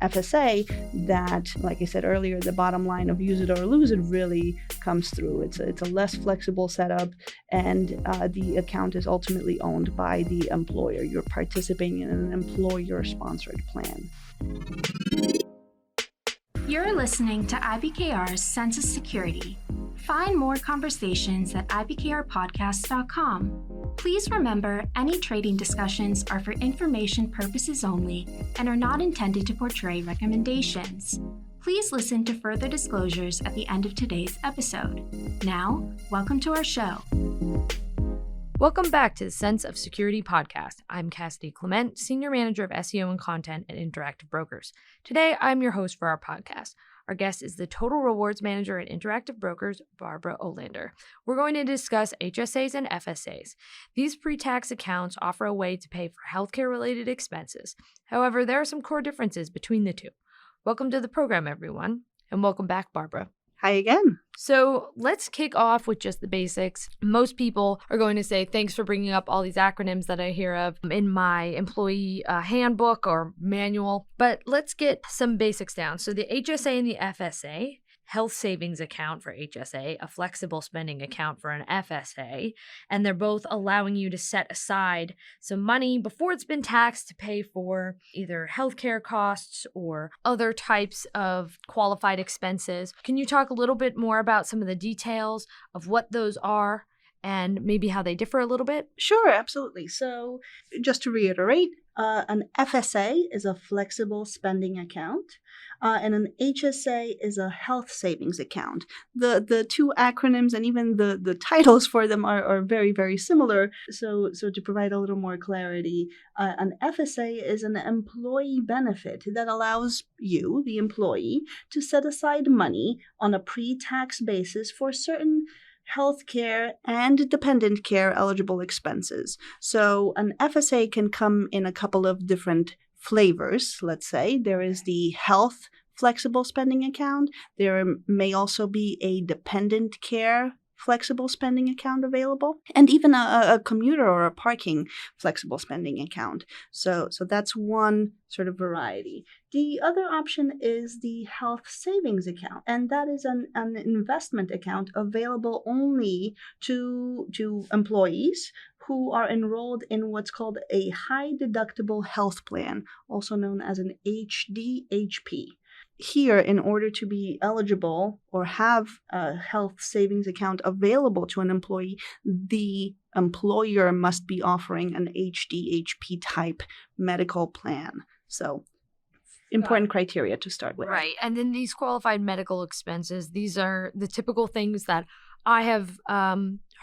FSA, that, like I said earlier, the bottom line of use it or lose it really comes through. It's a less flexible setup, and the account is ultimately owned by the employer. You're participating in an employer-sponsored plan. You're listening to IBKR's Census Security. Find more conversations at ibkrpodcast.com. Please remember, any trading discussions are for information purposes only and are not intended to portray recommendations. Please listen to further disclosures at the end of today's episode. Now, welcome to our show. Welcome back to the Sense of Security podcast. I'm Cassidy Clement, Senior Manager of SEO and Content at Interactive Brokers. Today, I'm your host for our podcast. Our guest is the Total Rewards Manager at Interactive Brokers, Barbara Olander. We're going to discuss HSAs and FSAs. These pre-tax accounts offer a way to pay for healthcare-related expenses. However, there are some core differences between the two. Welcome to the program, everyone, and welcome back, Barbara. Hi again. So let's kick off with just the basics. Most people are going to say, thanks for bringing up all these acronyms that I hear of in my employee handbook or manual. But let's get some basics down. So the HSA and the FSA, health savings account for HSA, a flexible spending account for an FSA, and they're both allowing you to set aside some money before it's been taxed to pay for either healthcare costs or other types of qualified expenses. Can you talk a little bit more about some of the details of what those are and maybe how they differ a little bit? Sure, absolutely. So just to reiterate, an FSA is a flexible spending account, and an HSA is a health savings account. The two acronyms and even the titles for them are very, very similar. So to provide a little more clarity, an FSA is an employee benefit that allows you, the employee, to set aside money on a pre-tax basis for certain healthcare and dependent care eligible expenses. So an FSA can come in a couple of different flavors, let's say. There is the health flexible spending account. There may also be a dependent care flexible spending account available, and even a commuter or a parking flexible spending account. So that's one sort of variety. The other option is the health savings account, and that is an investment account available only to employees who are enrolled in what's called a high deductible health plan, also known as an HDHP. Here, in order to be eligible or have a health savings account available to an employee, the employer must be offering an HDHP type medical plan. So, important criteria to start with. Right. And then these qualified medical expenses, these are the typical things that I have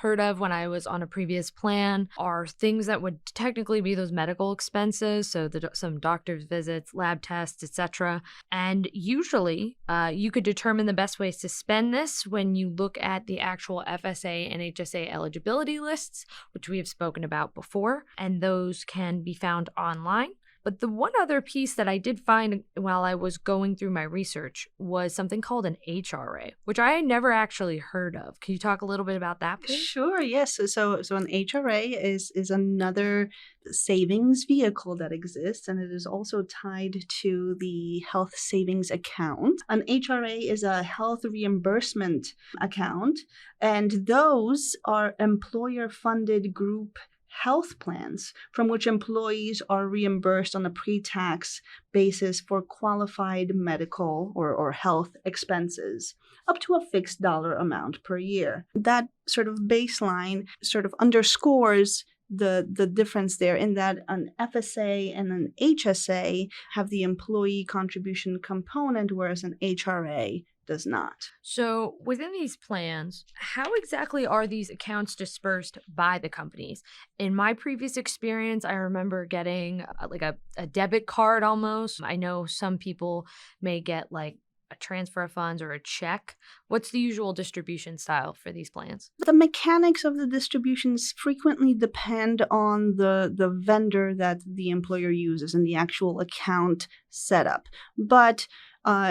heard of when I was on a previous plan, are things that would technically be those medical expenses, so some doctor's visits, lab tests, etc. And usually you could determine the best ways to spend this when you look at the actual FSA and HSA eligibility lists, which we have spoken about before, and those can be found online. But the one other piece that I did find while I was going through my research was something called an HRA, which I had never actually heard of. Can you talk a little bit about that, please? Sure, yes. So an HRA is another savings vehicle that exists, and it is also tied to the health savings account. An HRA is a health reimbursement account, and those are employer-funded group health plans from which employees are reimbursed on a pre-tax basis for qualified medical or health expenses up to a fixed dollar amount per year. That sort of baseline sort of underscores the difference there, in that an FSA and an HSA have the employee contribution component, whereas an HRA does not. So within these plans, how exactly are these accounts dispersed by the companies? In my previous experience, I remember getting like a debit card almost. I know some people may get like a transfer of funds or a check. What's the usual distribution style for these plans? The mechanics of the distributions frequently depend on the vendor that the employer uses and the actual account setup. But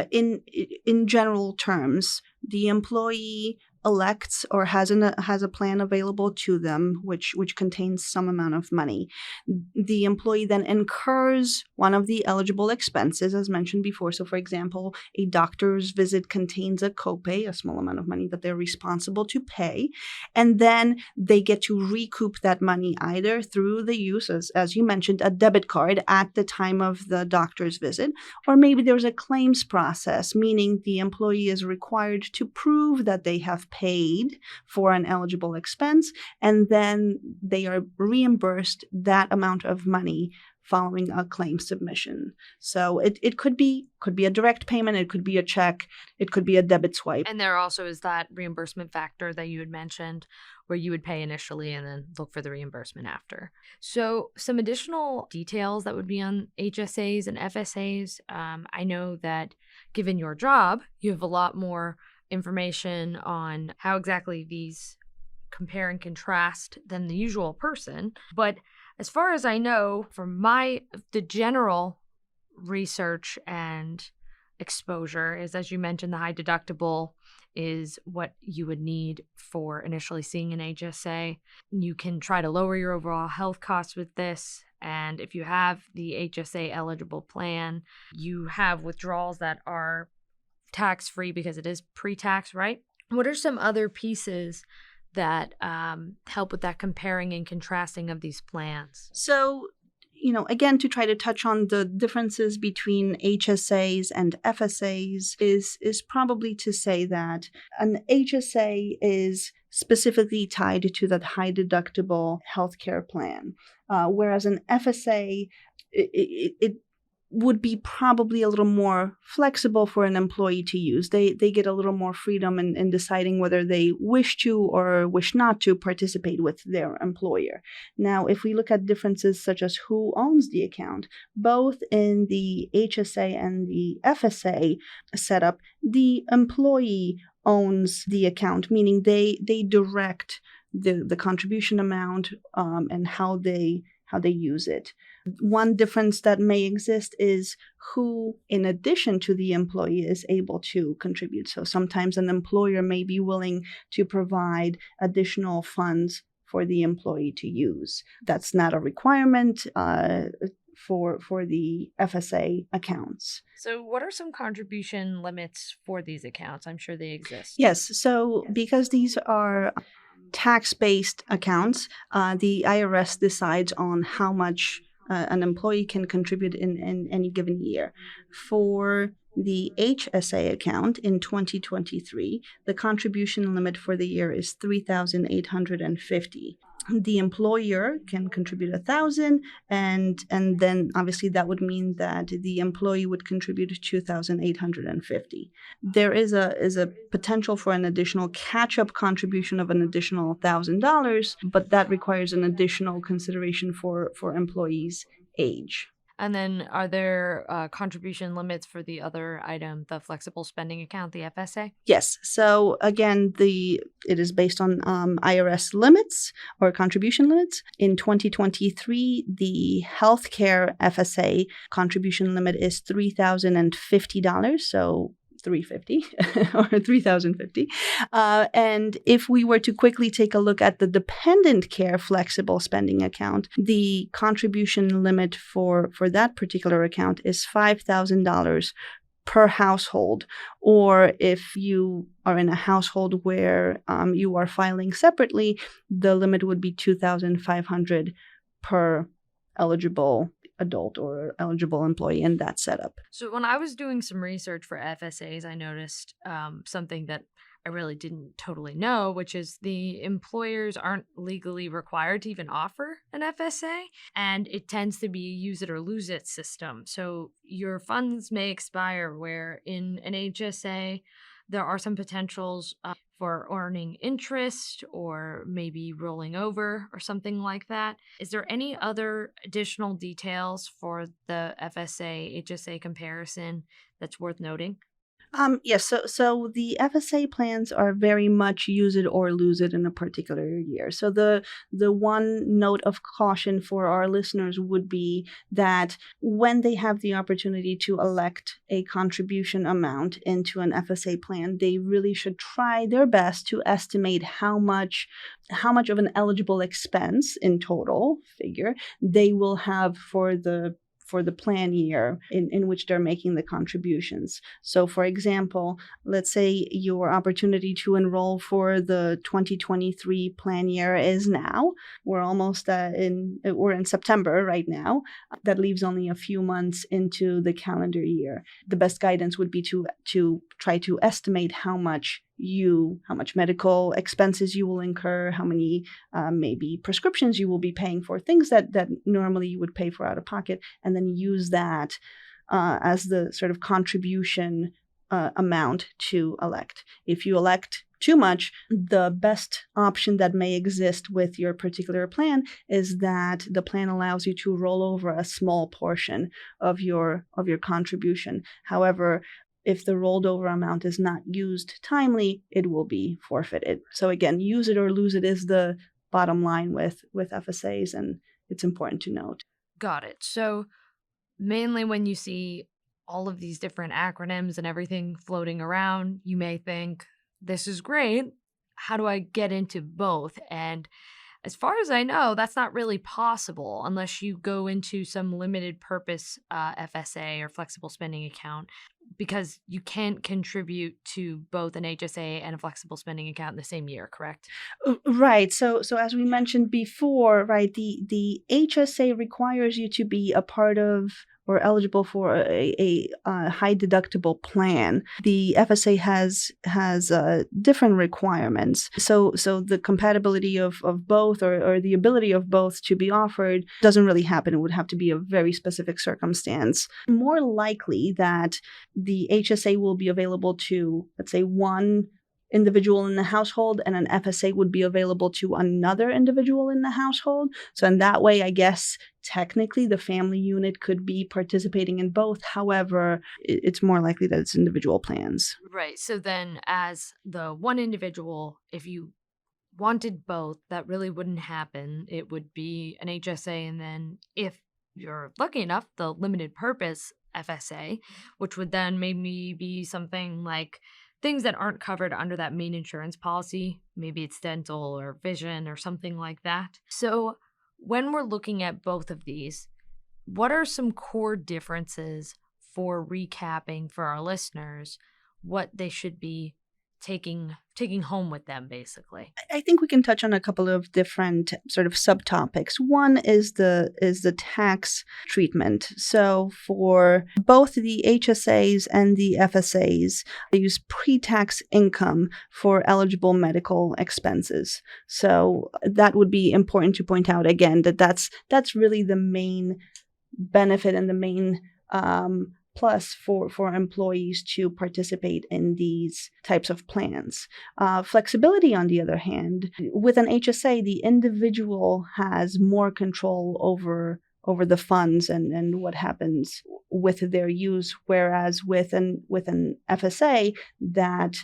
in general terms, the employee elects or has a plan available to them, which contains some amount of money. The employee then incurs one of the eligible expenses, as mentioned before. So, for example, a doctor's visit contains a copay, a small amount of money that they're responsible to pay, and then they get to recoup that money either through the use, as you mentioned, a debit card at the time of the doctor's visit, or maybe there's a claims process, meaning the employee is required to prove that they have paid for an eligible expense, and then they are reimbursed that amount of money following a claim submission. So it could be a direct payment, it could be a check, it could be a debit swipe. And there also is that reimbursement factor that you had mentioned, where you would pay initially and then look for the reimbursement after. So some additional details that would be on HSAs and FSAs. I know that given your job, you have a lot more information on how exactly these compare and contrast than the usual person. But as far as I know, from the general research and exposure is, as you mentioned, the high deductible is what you would need for initially seeing an HSA. You can try to lower your overall health costs with this. And if you have the HSA eligible plan, you have withdrawals that are tax-free because it is pre-tax, right? What are some other pieces that help with that comparing and contrasting of these plans? So, again, to try to touch on the differences between HSAs and FSAs is probably to say that an HSA is specifically tied to that high deductible healthcare plan, whereas an FSA, it would be probably a little more flexible for an employee to use. They get a little more freedom in deciding whether they wish to or wish not to participate with their employer. Now, if we look at differences such as who owns the account, both in the HSA and the FSA setup, the employee owns the account, meaning they direct the contribution amount and how they use it. One difference that may exist is who, in addition to the employee, is able to contribute. So sometimes an employer may be willing to provide additional funds for the employee to use. That's not a requirement for the FSA accounts. So what are some contribution limits for these accounts? I'm sure they exist. Yes. So because these are tax-based accounts, the IRS decides on how much an employee can contribute in any given year. For the HSA account in 2023, the contribution limit for the year is $3,850. The employer can contribute $1,000, and then obviously that would mean that the employee would contribute $2,850. There is a potential for an additional catch-up contribution of an additional $1,000, but that requires an additional consideration for employees' age. And then are there contribution limits for the other item, the flexible spending account, the FSA? Yes. So again, it is based on IRS limits or contribution limits. In 2023, the healthcare FSA contribution limit is $3,050. So $350 or $3,050. And if we were to quickly take a look at the dependent care flexible spending account, the contribution limit for that particular account is $5,000 per household. Or if you are in a household where you are filing separately, the limit would be $2,500 per eligible adult or eligible employee in that setup. So when I was doing some research for FSAs, I noticed something that I really didn't totally know, which is the employers aren't legally required to even offer an FSA, and it tends to be a use it or lose it system. So your funds may expire, where in an HSA, there are some potentials for earning interest or maybe rolling over or something like that. Is there any other additional details for the FSA HSA comparison that's worth noting? Yes, so the FSA plans are very much use it or lose it in a particular year. So the one note of caution for our listeners would be that when they have the opportunity to elect a contribution amount into an FSA plan, they really should try their best to estimate how much of an eligible expense in total figure they will have for the plan year in which they're making the contributions. So for example, let's say your opportunity to enroll for the 2023 plan year is now. We're almost we're in September right now. That leaves only a few months into the calendar year. The best guidance would be to try to estimate how much medical expenses you will incur, how many maybe prescriptions you will be paying for, things that normally you would pay for out of pocket, and then use that as the sort of contribution amount to elect. If you elect too much, the best option that may exist with your particular plan is that the plan allows you to roll over a small portion of your contribution. However, if the rolled over amount is not used timely, it will be forfeited. So again, use it or lose it is the bottom line with FSAs, and it's important to note. Got it. So mainly when you see all of these different acronyms and everything floating around, you may think, this is great. How do I get into both? And as far as I know, that's not really possible unless you go into some limited purpose FSA or flexible spending account, because you can't contribute to both an HSA and a flexible spending account in the same year, correct? Right. So as we mentioned before, right, the HSA requires you to be a part of or eligible for a high deductible plan. The FSA has different requirements. So the compatibility of both or the ability of both to be offered doesn't really happen. It would have to be a very specific circumstance. More likely that the HSA will be available to, let's say, one individual in the household, and an FSA would be available to another individual in the household. So in that way, I guess technically the family unit could be participating in both. However, it's more likely that it's individual plans. Right. So then as the one individual, if you wanted both, that really wouldn't happen. It would be an HSA, and then if you're lucky enough, the limited purpose FSA, which would then maybe be something like things that aren't covered under that main insurance policy. Maybe it's dental or vision or something like that. So when we're looking at both of these, what are some core differences for recapping for our listeners, what they should be taking home with them, basically? I think we can touch on a couple of different sort of subtopics. One is the tax treatment. So for both the HSAs and the FSAs, they use pre-tax income for eligible medical expenses. So that would be important to point out again, that's really the main benefit and the main plus for employees to participate in these types of plans. Flexibility, on the other hand, with an HSA, the individual has more control over the funds and what happens with their use, whereas with an FSA, that,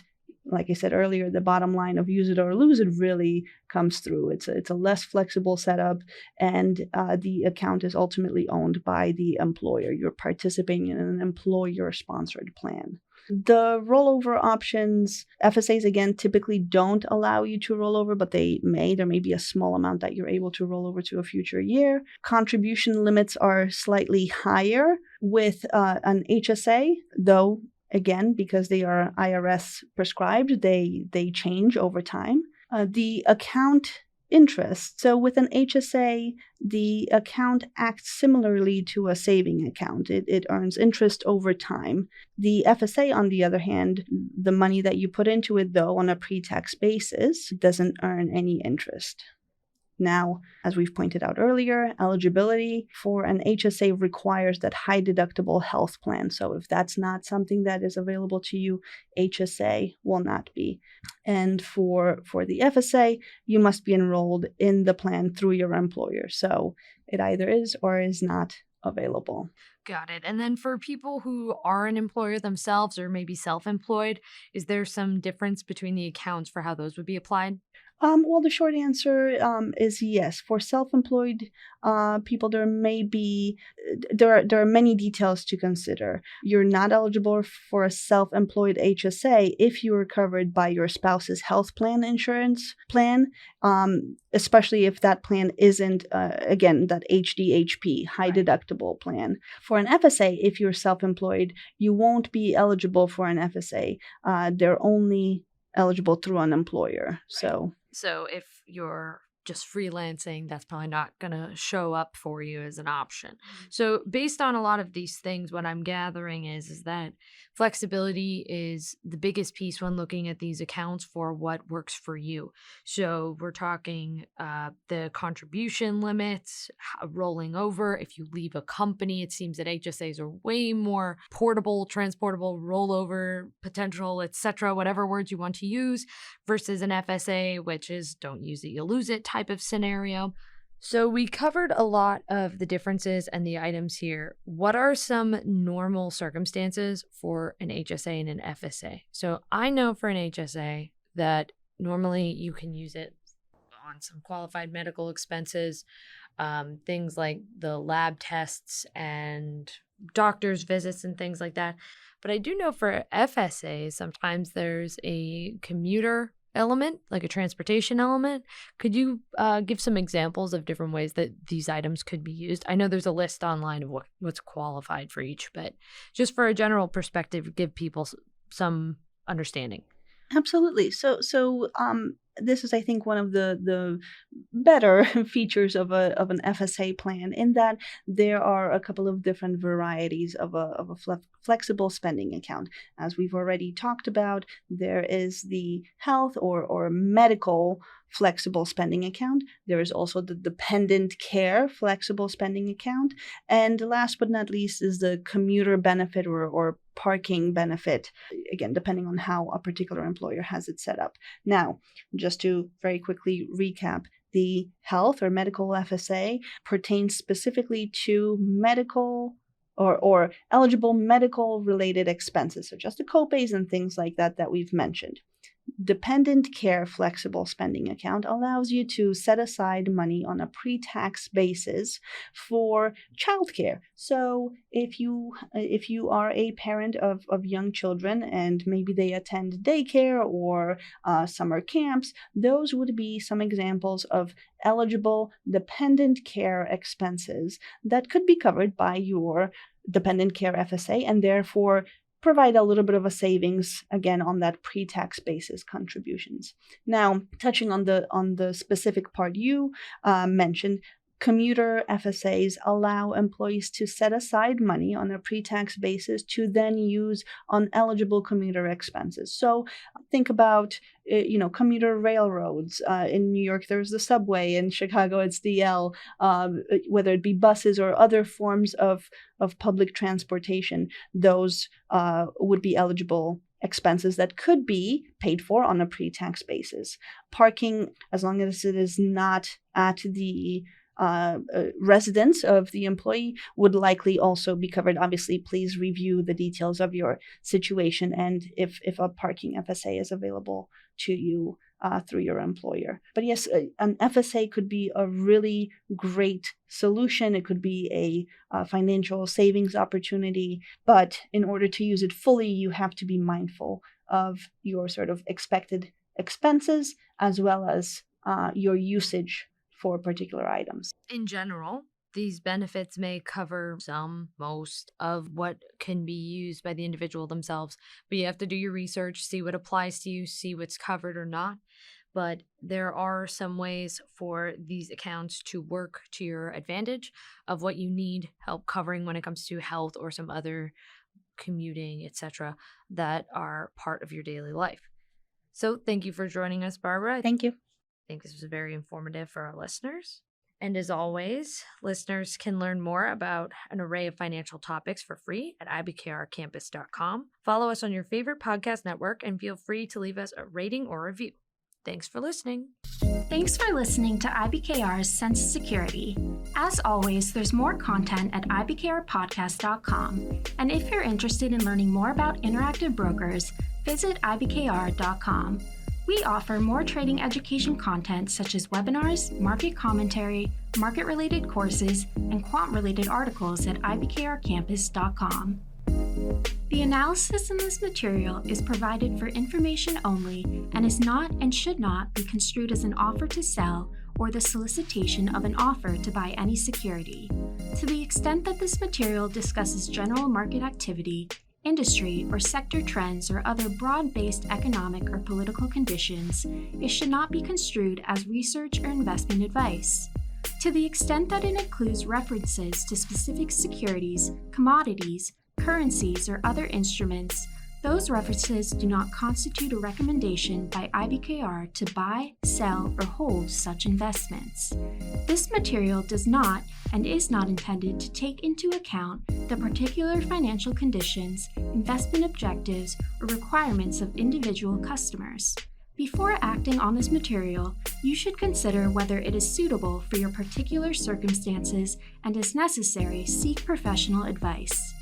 like I said earlier, the bottom line of use it or lose it really comes through. It's a less flexible setup, and the account is ultimately owned by the employer. You're participating in an employer-sponsored plan. The rollover options, FSAs, again, typically don't allow you to roll over, but there may be a small amount that you're able to roll over to a future year. Contribution limits are slightly higher with an HSA, though again, because they are IRS prescribed, they change over time. The account interest. So with an HSA, the account acts similarly to a saving account. It earns interest over time. The FSA, on the other hand, the money that you put into it, though, on a pre-tax basis, doesn't earn any interest. Now, as we've pointed out earlier, eligibility for an HSA requires that high deductible health plan. So if that's not something that is available to you, HSA will not be. And for the FSA, you must be enrolled in the plan through your employer. So it either is or is not available. Got it. And then for people who are an employer themselves or maybe self-employed, is there some difference between the accounts for how those would be applied? Well, the short answer is yes. For self-employed people, there are many details to consider. You're not eligible for a self-employed HSA if you are covered by your spouse's health plan insurance plan, especially if that plan isn't again that HDHP, high deductible plan. For an FSA, if you're self-employed, you won't be eligible for an FSA. They're only eligible through an employer. So if you're just freelancing, that's probably not going to show up for you as an option. So based on a lot of these things, what I'm gathering is that flexibility is the biggest piece when looking at these accounts for what works for you. So we're talking the contribution limits, rolling over. If you leave a company, it seems that HSAs are way more portable, transportable, rollover potential, etc., whatever words you want to use, versus an FSA, which is don't use it, you'll lose it type of scenario. So we covered a lot of the differences and the items here. What are some normal circumstances for an HSA and an FSA? So I know for an HSA that normally you can use it on some qualified medical expenses, things like the lab tests and doctor's visits and things like that. But I do know for FSAs, sometimes there's a commuter element, like a transportation element. Could you give some examples of different ways that these items could be used? I know there's a list online of what's qualified for each, but just for a general perspective, give people some understanding. Absolutely. So this is, I think, one of the better features of an FSA plan, in that there are a couple of different varieties of a flexible spending account. As we've already talked about, there is the health or medical flexible spending account. There is also the dependent care flexible spending account. And last but not least is the commuter benefit or parking benefit, again, depending on how a particular employer has it set up. Now, just to very quickly recap, the health or medical FSA pertains specifically to medical or eligible medical related expenses, so just the copays and things like that we've mentioned. Dependent care flexible spending account allows you to set aside money on a pre-tax basis for childcare. So if you are a parent of young children and maybe they attend daycare or summer camps, those would be some examples of eligible dependent care expenses that could be covered by your dependent care FSA, and therefore provide a little bit of a savings, again, on that pre-tax basis contributions. Now, touching on the specific part you mentioned, commuter FSAs allow employees to set aside money on a pre-tax basis to then use on eligible commuter expenses. So think about commuter railroads. In New York, there's the subway. In Chicago, it's the L. Whether it be buses or other forms of public transportation, those would be eligible expenses that could be paid for on a pre-tax basis. Parking, as long as it is not at the residence of the employee, would likely also be covered. Obviously, please review the details of your situation and if a parking FSA is available to you through your employer. But yes, an FSA could be a really great solution. It could be a financial savings opportunity, but in order to use it fully, you have to be mindful of your sort of expected expenses as well as your usage for particular items. In general, these benefits may cover most of what can be used by the individual themselves, but you have to do your research, see what applies to you, see what's covered or not. But there are some ways for these accounts to work to your advantage of what you need help covering when it comes to health or some other commuting, etc., that are part of your daily life. So thank you for joining us, Barbara. Thank you. I think this was very informative for our listeners. And as always, listeners can learn more about an array of financial topics for free at IBKRcampus.com. Follow us on your favorite podcast network and feel free to leave us a rating or review. Thanks for listening. Thanks for listening to IBKR's Sense of Security. As always, there's more content at ibkrpodcast.com. And if you're interested in learning more about interactive brokers, visit ibkr.com. We offer more trading education content such as webinars, market commentary, market-related courses, and quant-related articles at ibkrcampus.com. The analysis in this material is provided for information only and is not and should not be construed as an offer to sell or the solicitation of an offer to buy any security. To the extent that this material discusses general market activity, industry or sector trends, or other broad-based economic or political conditions, it should not be construed as research or investment advice. To the extent that it includes references to specific securities, commodities, currencies, or other instruments, those references do not constitute a recommendation by IBKR to buy, sell, or hold such investments. This material does not and is not intended to take into account the particular financial conditions, investment objectives, or requirements of individual customers. Before acting on this material, you should consider whether it is suitable for your particular circumstances and, as necessary, seek professional advice.